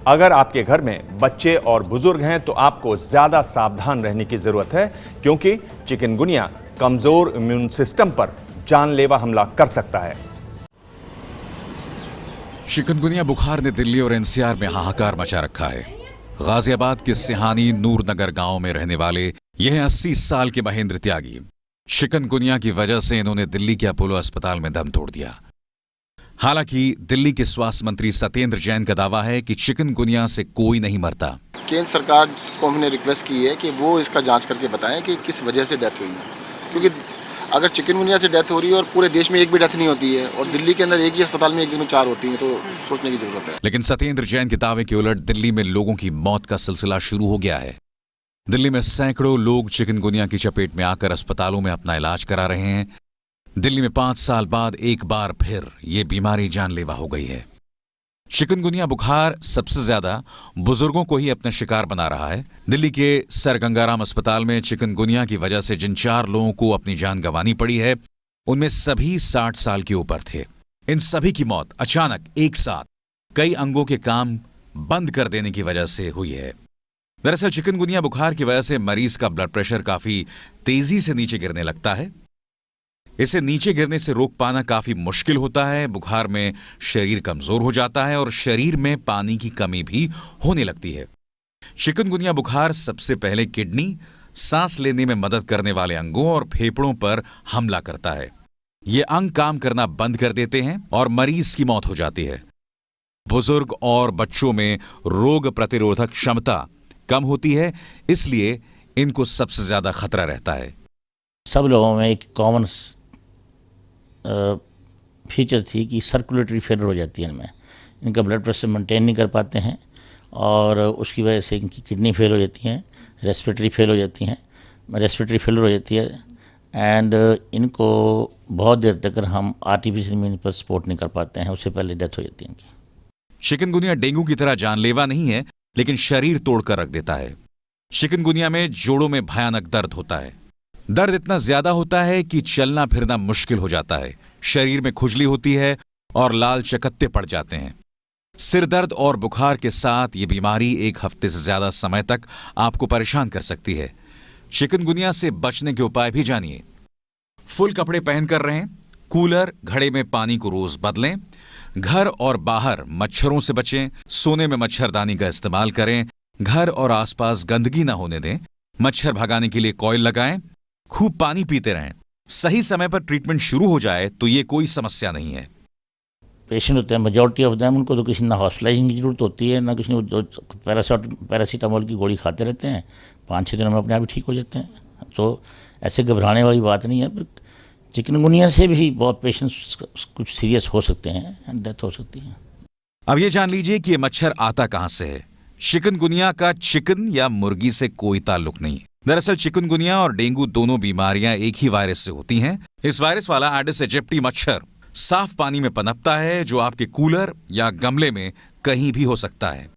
अगर आपके घर में बच्चे और बुजुर्ग हैं तो आपको ज्यादा सावधान रहने की जरूरत है, क्योंकि चिकनगुनिया कमजोर इम्यून सिस्टम पर जानलेवा हमला कर सकता है। चिकनगुनिया बुखार ने दिल्ली और एनसीआर में हाहाकार मचा रखा है। गाजियाबाद के सिहानी नूरनगर गांव में रहने वाले यह 80 साल के महेंद्र त्यागी, चिकनगुनिया की वजह से इन्होंने दिल्ली के अपोलो अस्पताल में दम तोड़ दिया। हालांकि दिल्ली के स्वास्थ्य मंत्री सत्येंद्र जैन का दावा है कि चिकनगुनिया से कोई नहीं मरता। केंद्र सरकार को हमने रिक्वेस्ट की है कि वो इसका जांच करके बताएं कि किस वजह से डेथ हुई है, क्योंकि अगर चिकनगुनिया से डेथ हो रही है और पूरे देश में एक भी डेथ नहीं होती है और दिल्ली के अंदर एक ही अस्पताल में एक दिन में 4 होती हैं, तो सोचने की जरूरत है। लेकिन सत्येंद्र जैन के दावे के उलट दिल्ली में लोगों की मौत का सिलसिला शुरू हो गया है। दिल्ली में सैकड़ों लोग चिकनगुनिया की चपेट में आकर अस्पतालों में अपना इलाज करा रहे हैं। दिल्ली में 5 साल बाद एक बार फिर ये बीमारी जानलेवा हो गई है। चिकनगुनिया बुखार सबसे ज्यादा बुजुर्गों को ही अपना शिकार बना रहा है। दिल्ली के सर गंगाराम अस्पताल में चिकनगुनिया की वजह से जिन 4 लोगों को अपनी जान गंवानी पड़ी है, उनमें सभी 60 साल के ऊपर थे। इन सभी की मौत अचानक एक साथ कई अंगों के काम बंद कर देने की वजह से हुई है। दरअसल चिकनगुनिया बुखार की वजह से मरीज का ब्लड प्रेशर काफी तेजी से नीचे गिरने लगता है। इसे नीचे गिरने से रोक पाना काफी मुश्किल होता है। बुखार में शरीर कमजोर हो जाता है और शरीर में पानी की कमी भी होने लगती है। चिकनगुनिया बुखार सबसे पहले किडनी, सांस लेने में मदद करने वाले अंगों और फेफड़ों पर हमला करता है। ये अंग काम करना बंद कर देते हैं और मरीज की मौत हो जाती है। बुजुर्ग और बच्चों में रोग प्रतिरोधक क्षमता कम होती है, इसलिए इनको सबसे ज्यादा खतरा रहता है। सब लोगों में एक कॉमन फीचर थी कि सर्कुलेटरी फेलियर हो जाती है इनमें, इनका ब्लड प्रेशर मेंटेन नहीं कर पाते हैं और उसकी वजह से इनकी किडनी फेल हो जाती हैं, रेस्पिरेटरी फेल हो जाती हैं, रेस्पिरेटरी फेलियर हो जाती है एंड इनको बहुत देर तक हम आर्टिफिशियल इम्यून पर सपोर्ट नहीं कर पाते हैं, उससे पहले डेथ हो जाती है इनकी। चिकनगुनिया डेंगू की तरह जानलेवा नहीं है, लेकिन शरीर तोड़कर रख देता है। चिकनगुनिया में जोड़ों में भयानक दर्द होता है। दर्द इतना ज्यादा होता है कि चलना फिरना मुश्किल हो जाता है। शरीर में खुजली होती है और लाल चकत्ते पड़ जाते हैं। सिर दर्द और बुखार के साथ ये बीमारी 1 हफ्ते से ज्यादा समय तक आपको परेशान कर सकती है। चिकनगुनिया से बचने के उपाय भी जानिए। फुल कपड़े पहनकर रहें, कूलर घड़े में पानी को रोज बदलें, घर और बाहर मच्छरों से बचें, सोने में मच्छरदानी का इस्तेमाल करें, घर और आसपास गंदगी ना होने दें, मच्छर भगाने के लिए कॉइल लगाएं, खूब पानी पीते रहें। सही समय पर ट्रीटमेंट शुरू हो जाए तो ये कोई समस्या नहीं है। पेशेंट होते हैं मेजॉरिटी ऑफ देम, उनको तो किसी ना हॉस्पिटलाइजिंग की जरूरत होती है ना किसी ने पैरासीटामोल की गोली खाते रहते हैं, 5-6 दिनों में अपने आप ही ठीक हो जाते हैं। तो ऐसे घबराने वाली बात नहीं है। चिकनगुनिया से भी बहुत पेशेंट्स कुछ सीरियस हो सकते हैं एंड डेथ हो सकती है। अब ये जान लीजिए कि ये मच्छर आता कहां से है। चिकनगुनिया का चिकन या मुर्गी से कोई ताल्लुक नहीं। दरअसल चिकनगुनिया और डेंगू दोनों बीमारियां एक ही वायरस से होती हैं। इस वायरस वाला एडिस एजिप्टी मच्छर साफ पानी में पनपता है, जो आपके कूलर या गमले में कहीं भी हो सकता है।